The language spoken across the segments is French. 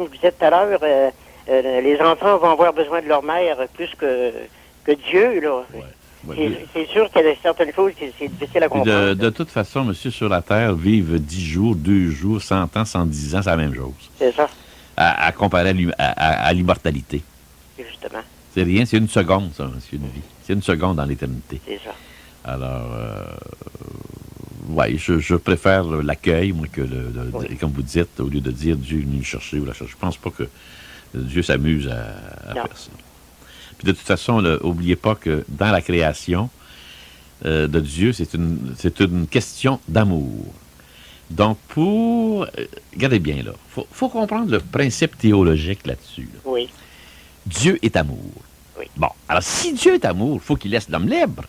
je vous disais tout à l'heure, les enfants vont avoir besoin de leur mère plus que Dieu, là. Ouais. C'est sûr qu'il y a certaines choses qui c'est difficile à comprendre. De toute façon, monsieur, sur la Terre, vivre 10 jours, 2 jours, 100 ans, 110 ans, c'est la même chose. C'est ça, À comparer à l'immortalité. justement. C'est rien, c'est une seconde, ça, monsieur, une vie. C'est une seconde dans l'éternité. C'est ça. Alors, oui, je préfère l'accueil, moi, que comme vous dites, au lieu de dire Dieu est venu nous chercher ou la chercher. Je pense pas que Dieu s'amuse à faire ça. Puis de toute façon, n'oubliez pas que dans la création de Dieu, c'est une question d'amour. Donc, regardez bien, là, faut comprendre le principe théologique là-dessus. Là. Oui. Dieu est amour. Oui. Bon, alors si Dieu est amour, il faut qu'il laisse l'homme libre.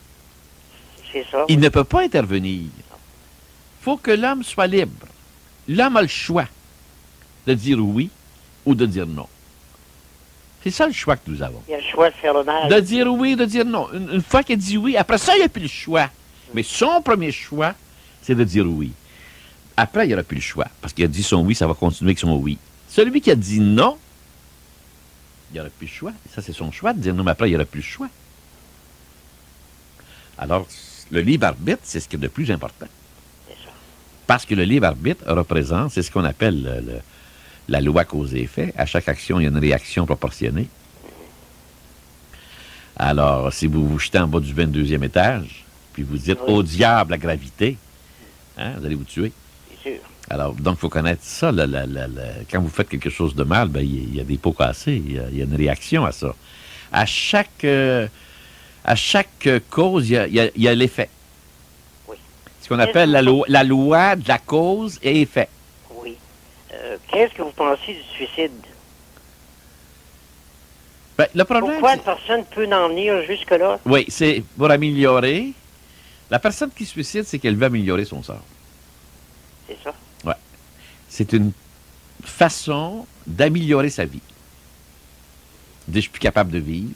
C'est ça. Il ne peut pas intervenir. Il faut que l'homme soit libre. L'homme a le choix de dire oui ou de dire non. C'est ça le choix que nous avons. Il y a le choix de faire le mal. De dire oui ou de dire non. Une fois qu'il dit oui, après ça, il n'y a plus le choix. Mais son premier choix, c'est de dire oui. Après, il n'y aura plus le choix. Parce qu'il a dit son oui, ça va continuer avec son oui. Celui qui a dit non, il n'y aura plus le choix. Et ça, c'est son choix de dire non, mais après, il n'y aura plus le choix. Alors, le libre arbitre, c'est ce qui est le plus important. C'est ça. Parce que le libre arbitre représente, c'est ce qu'on appelle la loi cause et effet. À chaque action, il y a une réaction proportionnée. Alors, si vous vous jetez en bas du 22e étage, puis vous dites Oui. au diable la gravité, hein, vous allez vous tuer. C'est sûr. Alors, donc, il faut connaître ça. Quand vous faites quelque chose de mal, ben, il y a des pots cassés. Il y a une réaction à ça. À chaque cause, il y a l'effet. Oui. Ce qu'on appelle la loi de la cause et effet. Oui. Qu'est-ce que vous pensez du suicide? Ben, le problème, Pourquoi une personne peut en venir jusque-là? oui, c'est pour améliorer. La personne qui se suicide, c'est qu'elle veut améliorer son sort. C'est ça. Ouais. C'est une façon d'améliorer sa vie. Je dis, je suis plus capable de vivre.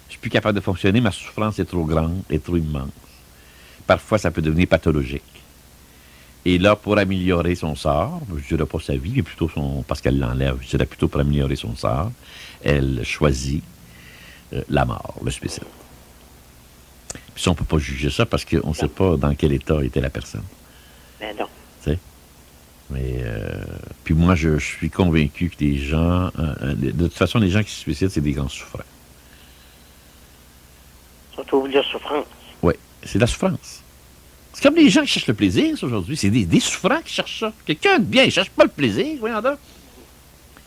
Je suis plus capable de fonctionner. Ma souffrance est trop grande, est trop immense. Parfois, ça peut devenir pathologique. Et là, pour améliorer son sort, je ne dirais pas sa vie, mais plutôt parce qu'elle l'enlève, je dirais plutôt pour améliorer son sort, elle choisit la mort, le suicide. Puis ça, on ne peut pas juger ça parce qu'on ne sait pas dans quel état était la personne. Mais non. Tu sais? Mais, puis moi, je suis convaincu que les gens, de toute façon, les gens qui se suicident, c'est des grands souffrants. Surtout vous dire souffrance. Oui, c'est de la souffrance. C'est comme les gens qui cherchent le plaisir, ça, aujourd'hui. C'est des souffrants qui cherchent ça. Quelqu'un de bien, il ne cherche pas le plaisir, voyons donc.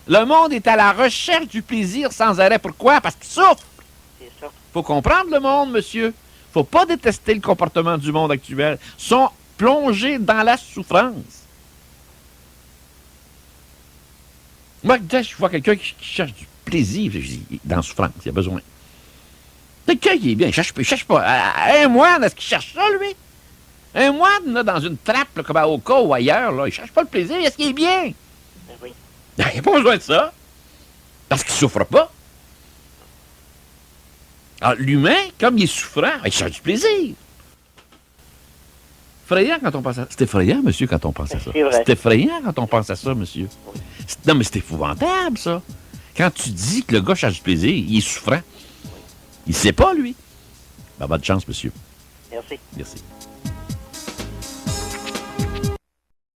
Le monde est à la recherche du plaisir sans arrêt. Pourquoi? Parce qu'il souffre. C'est ça. Faut comprendre le monde, monsieur. Faut pas détester le comportement du monde actuel. Ils sont plongés dans la souffrance. Moi, je vois quelqu'un qui cherche du plaisir, je dis, dans la souffrance, il a besoin. Quelqu'un qui est bien, il cherche pas. Un moine, est-ce qu'il cherche ça, lui? Un moine, là, dans une trappe, là, comme à Oka ou ailleurs, là, il cherche pas le plaisir, est-ce qu'il est bien? Ben oui. Il n'a pas besoin de ça. Parce qu'il ne souffre pas. Alors, l'humain, comme il est souffrant, il cherche du plaisir. Effrayant quand on pense à ça. C'est effrayant, monsieur, quand on pense à ça. C'est vrai. C'est effrayant quand on pense à ça, monsieur. Non, mais c'est épouvantable, ça. Quand tu dis que le gars cherche du plaisir, il est souffrant. Il ne sait pas, lui. Ben, bonne chance, monsieur. Merci. Merci.